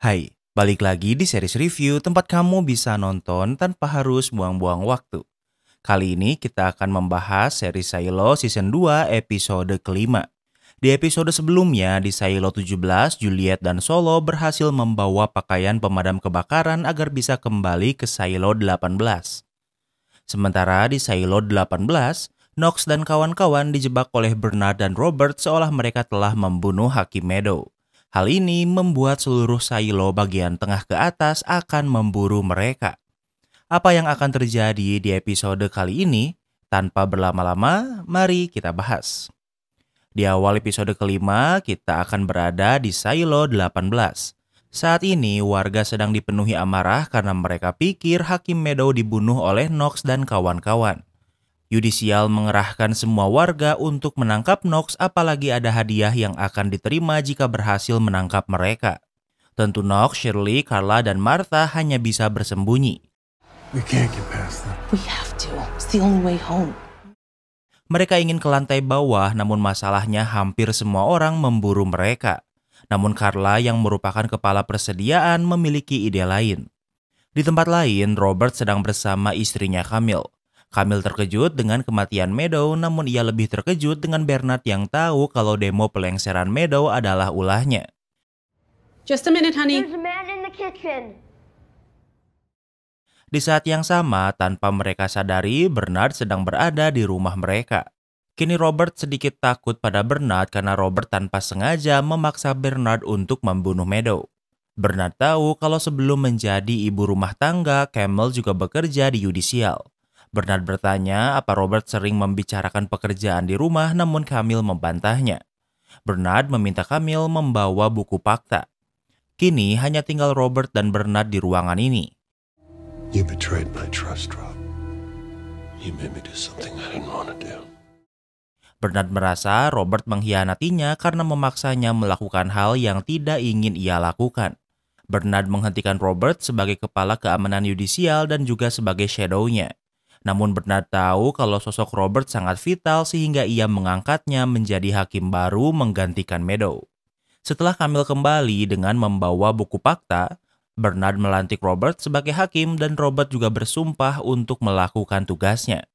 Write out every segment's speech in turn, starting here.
Hai, balik lagi di series review tempat kamu bisa nonton tanpa harus buang-buang waktu. Kali ini kita akan membahas seri Silo Season 2 episode kelima. Di episode sebelumnya, di Silo 17, Juliet dan Solo berhasil membawa pakaian pemadam kebakaran agar bisa kembali ke Silo 18. Sementara di Silo 18, Knox dan kawan-kawan dijebak oleh Bernard dan Robert seolah mereka telah membunuh Hakim Meadow. Hal ini membuat seluruh silo bagian tengah ke atas akan memburu mereka. Apa yang akan terjadi di episode kali ini? Tanpa berlama-lama, mari kita bahas. Di awal episode kelima, kita akan berada di Silo 18. Saat ini, warga sedang dipenuhi amarah karena mereka pikir Hakim Meadow dibunuh oleh Knox dan kawan-kawan. Yudisial mengerahkan semua warga untuk menangkap Knox, apalagi ada hadiah yang akan diterima jika berhasil menangkap mereka. Tentu Knox, Shirley, Carla, dan Martha hanya bisa bersembunyi. We can't get past them. We have to. It's the only way home. Mereka ingin ke lantai bawah, namun masalahnya hampir semua orang memburu mereka. Namun Carla yang merupakan kepala persediaan memiliki ide lain. Di tempat lain, Robert sedang bersama istrinya Camille. Camille terkejut dengan kematian Meadow, namun ia lebih terkejut dengan Bernard yang tahu kalau demo pelengseran Meadow adalah ulahnya. Just a minute, honey. There's a man in the kitchen. Di saat yang sama, tanpa mereka sadari, Bernard sedang berada di rumah mereka. Kini Robert sedikit takut pada Bernard karena Robert tanpa sengaja memaksa Bernard untuk membunuh Meadow. Bernard tahu kalau sebelum menjadi ibu rumah tangga, Camille juga bekerja di Yudisial. Bernard bertanya apa Robert sering membicarakan pekerjaan di rumah, namun Camille membantahnya. Bernard meminta Camille membawa buku fakta. Kini hanya tinggal Robert dan Bernard di ruangan ini. You betrayed my trust, Rob. You made me do something I didn't want to do. Bernard merasa Robert mengkhianatinya karena memaksanya melakukan hal yang tidak ingin ia lakukan. Bernard menghentikan Robert sebagai kepala keamanan Yudisial dan juga sebagai shadow-nya. Namun Bernard tahu kalau sosok Robert sangat vital sehingga ia mengangkatnya menjadi hakim baru menggantikan Meadow. Setelah Camille kembali dengan membawa buku fakta, Bernard melantik Robert sebagai hakim dan Robert juga bersumpah untuk melakukan tugasnya.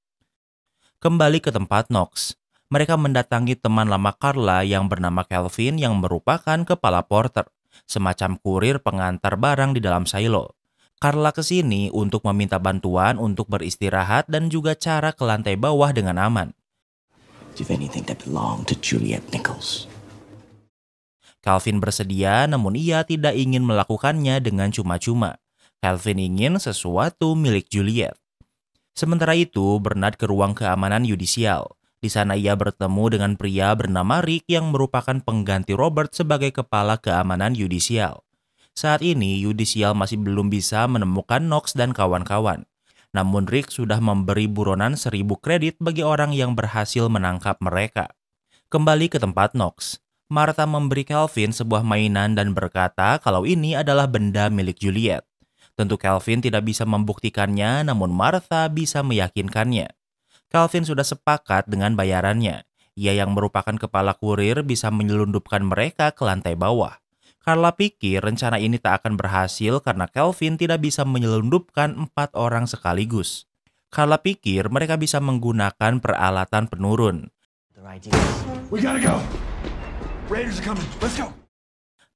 Kembali ke tempat Knox, mereka mendatangi teman lama Carla yang bernama Calvin yang merupakan kepala porter, semacam kurir pengantar barang di dalam silo. Carla kesini untuk meminta bantuan untuk beristirahat dan juga cara ke lantai bawah dengan aman. If anything that belonged to Juliet Nichols. Calvin bersedia, namun ia tidak ingin melakukannya dengan cuma-cuma. Calvin ingin sesuatu milik Juliet. Sementara itu, Bernard ke ruang keamanan Yudisial. Di sana ia bertemu dengan pria bernama Rick yang merupakan pengganti Robert sebagai kepala keamanan Yudisial. Saat ini, Yudisial masih belum bisa menemukan Knox dan kawan-kawan. Namun Rick sudah memberi buronan 1.000 kredit bagi orang yang berhasil menangkap mereka. Kembali ke tempat Knox, Martha memberi Calvin sebuah mainan dan berkata kalau ini adalah benda milik Juliet. Tentu Calvin tidak bisa membuktikannya, namun Martha bisa meyakinkannya. Calvin sudah sepakat dengan bayarannya. Ia yang merupakan kepala kurir bisa menyelundupkan mereka ke lantai bawah. Carla pikir rencana ini tak akan berhasil karena Calvin tidak bisa menyelundupkan 4 orang sekaligus. Carla pikir mereka bisa menggunakan peralatan penurun. We gotta go. Raiders are coming. Let's go.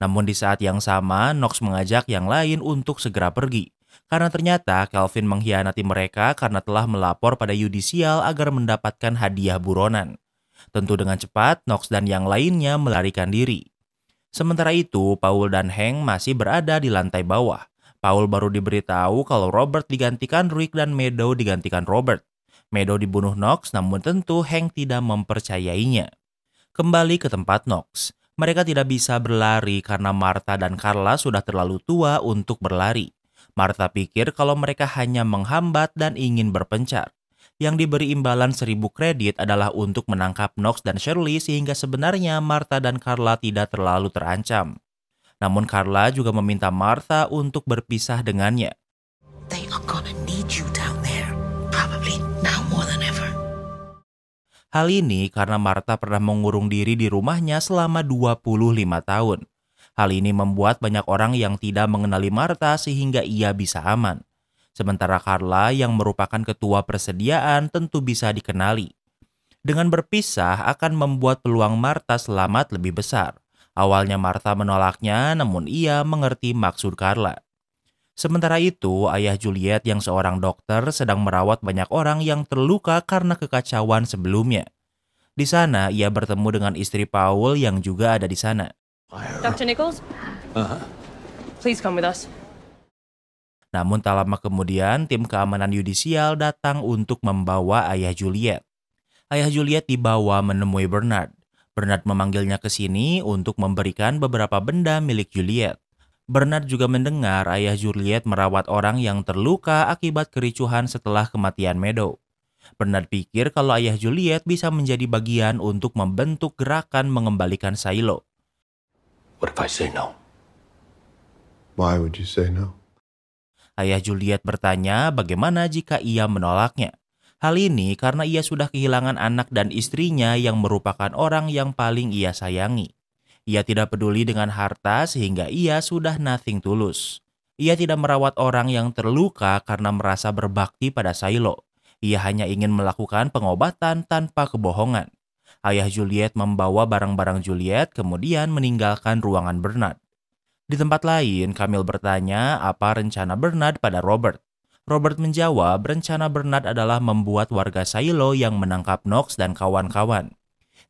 Namun di saat yang sama, Knox mengajak yang lain untuk segera pergi. Karena ternyata Calvin mengkhianati mereka karena telah melapor pada Yudisial agar mendapatkan hadiah buronan. Tentu dengan cepat, Knox dan yang lainnya melarikan diri. Sementara itu, Paul dan Hank masih berada di lantai bawah. Paul baru diberitahu kalau Robert digantikan Rick dan Meadow digantikan Robert. Meadow dibunuh Knox, namun tentu Hank tidak mempercayainya. Kembali ke tempat Knox, mereka tidak bisa berlari karena Martha dan Carla sudah terlalu tua untuk berlari. Martha pikir kalau mereka hanya menghambat dan ingin berpencar. Yang diberi imbalan 1.000 kredit adalah untuk menangkap Knox dan Shirley sehingga sebenarnya Martha dan Carla tidak terlalu terancam. Namun Carla juga meminta Martha untuk berpisah dengannya. They are gonna need you down there. Probably now more than ever. Hal ini karena Martha pernah mengurung diri di rumahnya selama 25 tahun. Hal ini membuat banyak orang yang tidak mengenali Martha sehingga ia bisa aman. Sementara Carla yang merupakan ketua persediaan tentu bisa dikenali. Dengan berpisah akan membuat peluang Martha selamat lebih besar. Awalnya Martha menolaknya, namun ia mengerti maksud Carla. Sementara itu, ayah Juliet yang seorang dokter sedang merawat banyak orang yang terluka karena kekacauan sebelumnya. Di sana, ia bertemu dengan istri Paul yang juga ada di sana. Dr. Nichols? Please come with us. Namun tak lama kemudian, tim keamanan yudisial datang untuk membawa ayah Juliet. Ayah Juliet dibawa menemui Bernard. Bernard memanggilnya ke sini untuk memberikan beberapa benda milik Juliet. Bernard juga mendengar ayah Juliet merawat orang yang terluka akibat kericuhan setelah kematian Meadow. Bernard pikir kalau ayah Juliet bisa menjadi bagian untuk membentuk gerakan mengembalikan Shiloh. What if I say no? Why would you say no? Ayah Juliet bertanya bagaimana jika ia menolaknya. Hal ini karena ia sudah kehilangan anak dan istrinya yang merupakan orang yang paling ia sayangi. Ia tidak peduli dengan harta sehingga ia sudah nothing tulus. Ia tidak merawat orang yang terluka karena merasa berbakti pada Shiloh. Ia hanya ingin melakukan pengobatan tanpa kebohongan. Ayah Juliet membawa barang-barang Juliet kemudian meninggalkan ruangan Bernard. Di tempat lain, Camille bertanya apa rencana Bernard pada Robert. Robert menjawab rencana Bernard adalah membuat warga Shiloh yang menangkap Knox dan kawan-kawan.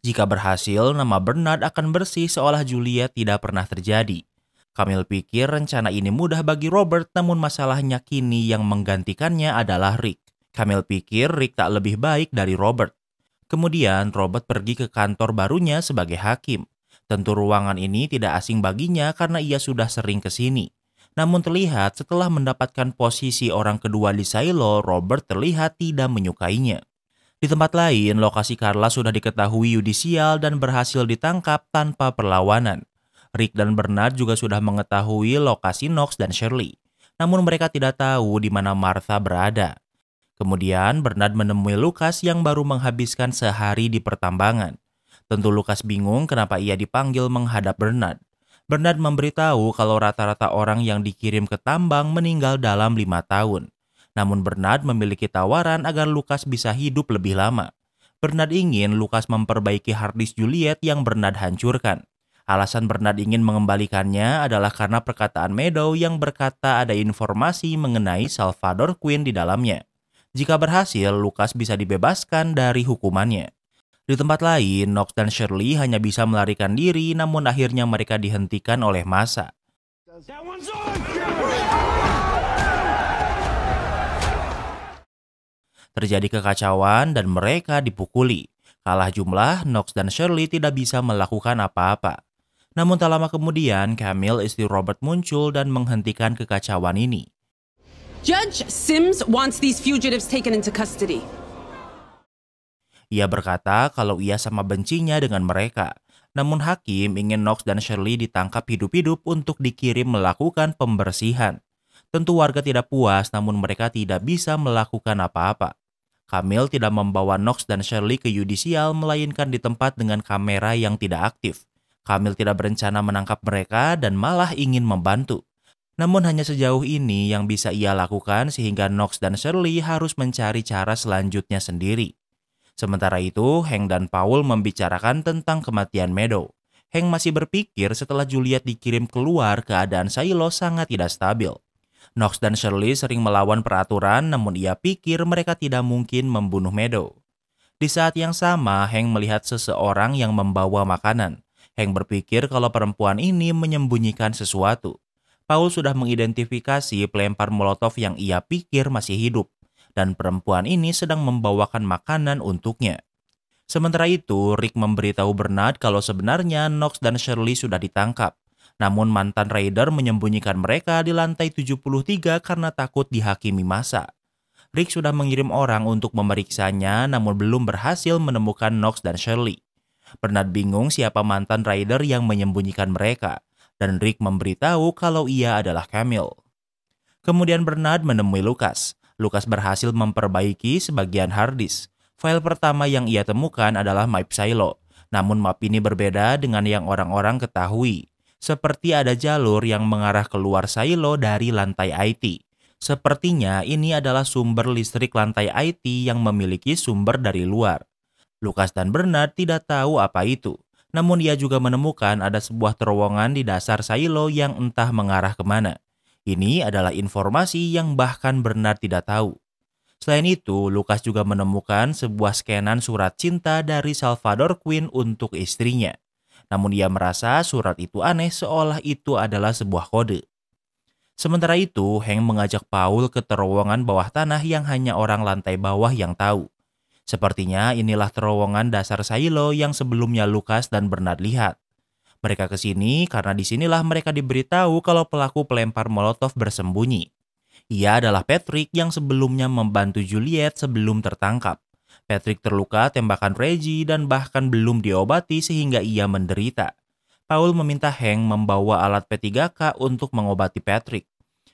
Jika berhasil, nama Bernard akan bersih seolah Juliet tidak pernah terjadi. Camille pikir rencana ini mudah bagi Robert, namun masalahnya kini yang menggantikannya adalah Rick. Camille pikir Rick tak lebih baik dari Robert. Kemudian Robert pergi ke kantor barunya sebagai hakim. Tentu ruangan ini tidak asing baginya karena ia sudah sering ke sini. Namun terlihat setelah mendapatkan posisi orang kedua di Shiloh, Robert terlihat tidak menyukainya. Di tempat lain, lokasi Carla sudah diketahui yudisial dan berhasil ditangkap tanpa perlawanan. Rick dan Bernard juga sudah mengetahui lokasi Knox dan Shirley. Namun mereka tidak tahu di mana Martha berada. Kemudian Bernard menemui Lucas yang baru menghabiskan sehari di pertambangan. Tentu Lucas bingung kenapa ia dipanggil menghadap Bernard. Bernard memberitahu kalau rata-rata orang yang dikirim ke tambang meninggal dalam 5 tahun. Namun Bernard memiliki tawaran agar Lucas bisa hidup lebih lama. Bernard ingin Lucas memperbaiki harddisk Juliet yang Bernard hancurkan. Alasan Bernard ingin mengembalikannya adalah karena perkataan Meadow yang berkata ada informasi mengenai Salvador Quinn di dalamnya. Jika berhasil, Lucas bisa dibebaskan dari hukumannya. Di tempat lain, Knox dan Shirley hanya bisa melarikan diri, namun akhirnya mereka dihentikan oleh massa. Terjadi kekacauan dan mereka dipukuli. Kalah jumlah, Knox dan Shirley tidak bisa melakukan apa-apa. Namun tak lama kemudian, Camille istri Robert muncul dan menghentikan kekacauan ini. Judge Sims wants these fugitives taken into custody. Ia berkata kalau ia sama bencinya dengan mereka. Namun hakim ingin Knox dan Shirley ditangkap hidup-hidup untuk dikirim melakukan pembersihan. Tentu warga tidak puas, namun mereka tidak bisa melakukan apa-apa. Camille tidak membawa Knox dan Shirley ke yudisial, melainkan di tempat dengan kamera yang tidak aktif. Camille tidak berencana menangkap mereka dan malah ingin membantu. Namun hanya sejauh ini yang bisa ia lakukan sehingga Knox dan Shirley harus mencari cara selanjutnya sendiri. Sementara itu, Hank dan Paul membicarakan tentang kematian Meadow. Hank masih berpikir setelah Juliet dikirim keluar, keadaan Shiloh sangat tidak stabil. Knox dan Shirley sering melawan peraturan, namun ia pikir mereka tidak mungkin membunuh Meadow. Di saat yang sama, Hank melihat seseorang yang membawa makanan. Hank berpikir kalau perempuan ini menyembunyikan sesuatu. Paul sudah mengidentifikasi pelempar molotov yang ia pikir masih hidup. Dan perempuan ini sedang membawakan makanan untuknya. Sementara itu, Rick memberitahu Bernard kalau sebenarnya Knox dan Shirley sudah ditangkap. Namun mantan raider menyembunyikan mereka di lantai 73 karena takut dihakimi massa. Rick sudah mengirim orang untuk memeriksanya, namun belum berhasil menemukan Knox dan Shirley. Bernard bingung siapa mantan raider yang menyembunyikan mereka, dan Rick memberitahu kalau ia adalah Camille. Kemudian Bernard menemui Lucas. Lucas berhasil memperbaiki sebagian harddisk. File pertama yang ia temukan adalah map Shiloh. Namun map ini berbeda dengan yang orang-orang ketahui. Seperti ada jalur yang mengarah keluar silo dari lantai IT. Sepertinya ini adalah sumber listrik lantai IT yang memiliki sumber dari luar. Lucas dan Bernard tidak tahu apa itu. Namun ia juga menemukan ada sebuah terowongan di dasar silo yang entah mengarah kemana. Ini adalah informasi yang bahkan Bernard tidak tahu. Selain itu, Lucas juga menemukan sebuah skenan surat cinta dari Salvador Quinn untuk istrinya. Namun ia merasa surat itu aneh seolah itu adalah sebuah kode. Sementara itu, Hank mengajak Paul ke terowongan bawah tanah yang hanya orang lantai bawah yang tahu. Sepertinya inilah terowongan dasar silo yang sebelumnya Lucas dan Bernard lihat. Mereka ke sini karena disinilah mereka diberitahu kalau pelaku pelempar Molotov bersembunyi. Ia adalah Patrick yang sebelumnya membantu Juliet sebelum tertangkap. Patrick terluka tembakan Reggie dan bahkan belum diobati sehingga ia menderita. Paul meminta Hank membawa alat P3K untuk mengobati Patrick.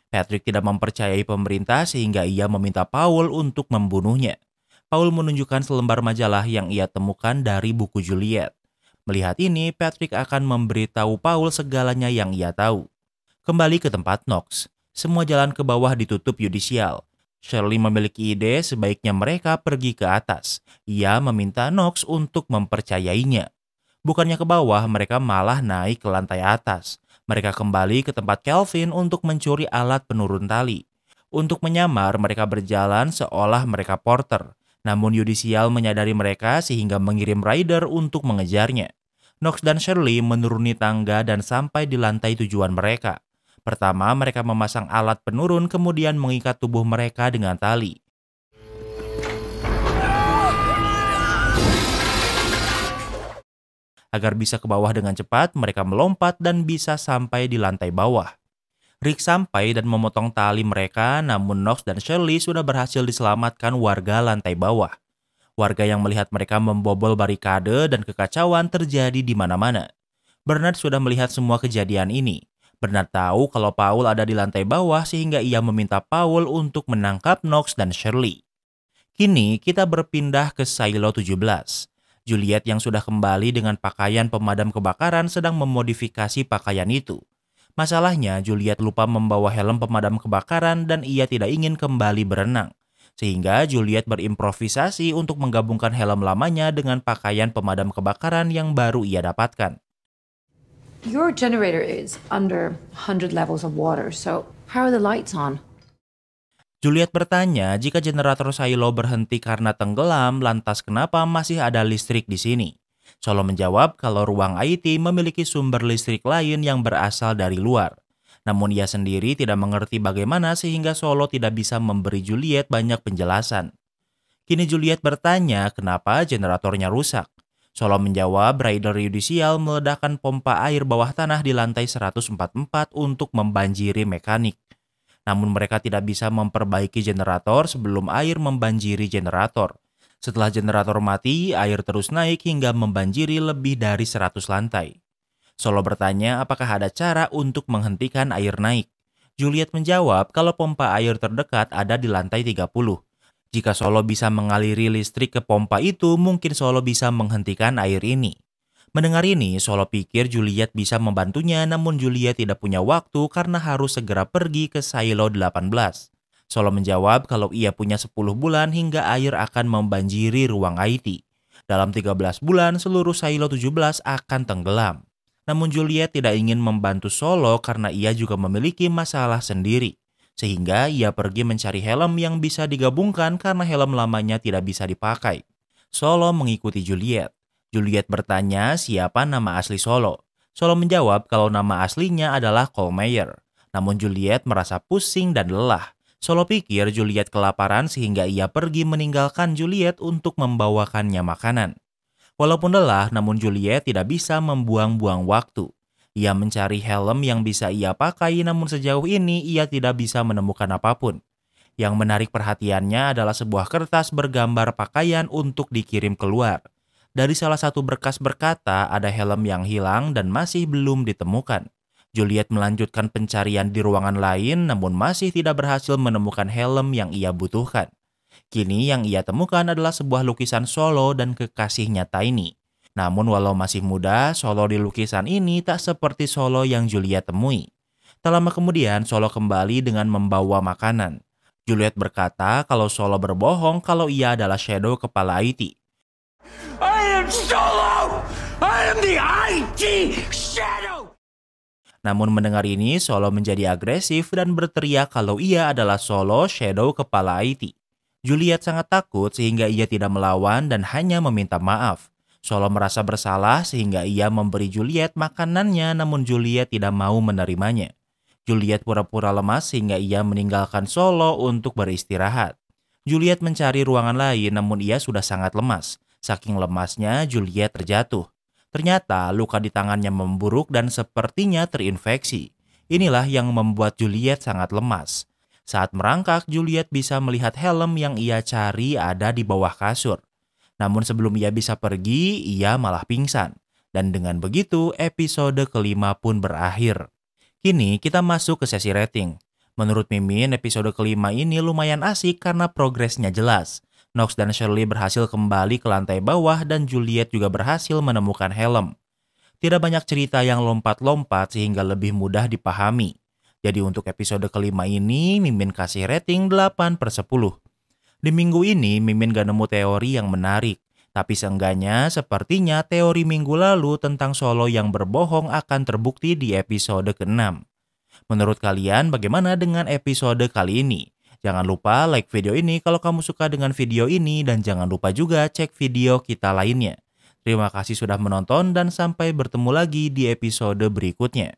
Patrick tidak mempercayai pemerintah sehingga ia meminta Paul untuk membunuhnya. Paul menunjukkan selembar majalah yang ia temukan dari buku Juliet. Melihat ini, Patrick akan memberitahu Paul segalanya yang ia tahu. Kembali ke tempat Knox. Semua jalan ke bawah ditutup yudisial. Shirley memiliki ide sebaiknya mereka pergi ke atas. Ia meminta Knox untuk mempercayainya. Bukannya ke bawah, mereka malah naik ke lantai atas. Mereka kembali ke tempat Calvin untuk mencuri alat penurun tali. Untuk menyamar, mereka berjalan seolah mereka porter. Namun yudisial menyadari mereka sehingga mengirim rider untuk mengejarnya. Knox dan Shirley menuruni tangga dan sampai di lantai tujuan mereka. Pertama, mereka memasang alat penurun kemudian mengikat tubuh mereka dengan tali. Agar bisa ke bawah dengan cepat, mereka melompat dan bisa sampai di lantai bawah. Rick sampai dan memotong tali mereka, namun Knox dan Shirley sudah berhasil diselamatkan warga lantai bawah. Warga yang melihat mereka membobol barikade dan kekacauan terjadi di mana-mana. Bernard sudah melihat semua kejadian ini. Bernard tahu kalau Paul ada di lantai bawah sehingga ia meminta Paul untuk menangkap Knox dan Shirley. Kini kita berpindah ke silo 17. Juliet yang sudah kembali dengan pakaian pemadam kebakaran sedang memodifikasi pakaian itu. Masalahnya, Juliet lupa membawa helm pemadam kebakaran dan ia tidak ingin kembali berenang. Sehingga Juliet berimprovisasi untuk menggabungkan helm lamanya dengan pakaian pemadam kebakaran yang baru ia dapatkan. Your generator is under 100 levels of water, so how are the lights on? Juliet bertanya jika generator silo berhenti karena tenggelam, lantas kenapa masih ada listrik di sini? Solo menjawab kalau ruang IT memiliki sumber listrik lain yang berasal dari luar. Namun ia sendiri tidak mengerti bagaimana sehingga Solo tidak bisa memberi Juliet banyak penjelasan. Kini Juliet bertanya kenapa generatornya rusak. Solo menjawab rider yudisial meledakkan pompa air bawah tanah di lantai 144 untuk membanjiri mekanik. Namun mereka tidak bisa memperbaiki generator sebelum air membanjiri generator. Setelah generator mati, air terus naik hingga membanjiri lebih dari 100 lantai. Solo bertanya apakah ada cara untuk menghentikan air naik. Juliet menjawab kalau pompa air terdekat ada di lantai 30. Jika Solo bisa mengaliri listrik ke pompa itu, mungkin Solo bisa menghentikan air ini. Mendengar ini, Solo pikir Juliet bisa membantunya, namun Juliet tidak punya waktu karena harus segera pergi ke silo 18. Solo menjawab kalau ia punya 10 bulan hingga air akan membanjiri ruang IT. Dalam 13 bulan, seluruh silo 17 akan tenggelam. Namun Juliet tidak ingin membantu Solo karena ia juga memiliki masalah sendiri. Sehingga ia pergi mencari helm yang bisa digabungkan karena helm lamanya tidak bisa dipakai. Solo mengikuti Juliet. Juliet bertanya siapa nama asli Solo. Solo menjawab kalau nama aslinya adalah Cole Meyer. Namun Juliet merasa pusing dan lelah. Solo pikir Juliet kelaparan sehingga ia pergi meninggalkan Juliet untuk membawakannya makanan. Walaupun lelah, namun Juliet tidak bisa membuang-buang waktu. Ia mencari helm yang bisa ia pakai, namun sejauh ini ia tidak bisa menemukan apapun. Yang menarik perhatiannya adalah sebuah kertas bergambar pakaian untuk dikirim keluar. Dari salah satu berkas berkata ada helm yang hilang dan masih belum ditemukan. Juliet melanjutkan pencarian di ruangan lain namun masih tidak berhasil menemukan helm yang ia butuhkan. Kini yang ia temukan adalah sebuah lukisan Solo dan kekasihnya Tiny. Namun walau masih muda, Solo di lukisan ini tak seperti Solo yang Juliet temui. Tak lama kemudian, Solo kembali dengan membawa makanan. Juliet berkata kalau Solo berbohong kalau ia adalah Shadow kepala IT. I am Solo! I am the IT Shadow! Namun mendengar ini, Solo menjadi agresif dan berteriak kalau ia adalah Solo Shadow kepala IT. Juliet sangat takut sehingga ia tidak melawan dan hanya meminta maaf. Solo merasa bersalah sehingga ia memberi Juliet makanannya, namun Juliet tidak mau menerimanya. Juliet pura-pura lemas sehingga ia meninggalkan Solo untuk beristirahat. Juliet mencari ruangan lain namun ia sudah sangat lemas. Saking lemasnya, Juliet terjatuh. Ternyata luka di tangannya memburuk dan sepertinya terinfeksi. Inilah yang membuat Juliet sangat lemas. Saat merangkak, Juliet bisa melihat helm yang ia cari ada di bawah kasur. Namun sebelum ia bisa pergi, ia malah pingsan. Dan dengan begitu, episode kelima pun berakhir. Kini kita masuk ke sesi rating. Menurut Mimin, episode kelima ini lumayan asik karena progresnya jelas. Knox dan Shirley berhasil kembali ke lantai bawah dan Juliet juga berhasil menemukan helm. Tidak banyak cerita yang lompat-lompat sehingga lebih mudah dipahami. Jadi untuk episode kelima ini, Mimin kasih rating 8/10. Di minggu ini, Mimin gak nemu teori yang menarik. Tapi seenggaknya sepertinya teori minggu lalu tentang Solo yang berbohong akan terbukti di episode ke-6. Menurut kalian bagaimana dengan episode kali ini? Jangan lupa like video ini kalau kamu suka dengan video ini dan jangan lupa juga cek video kita lainnya. Terima kasih sudah menonton dan sampai bertemu lagi di episode berikutnya.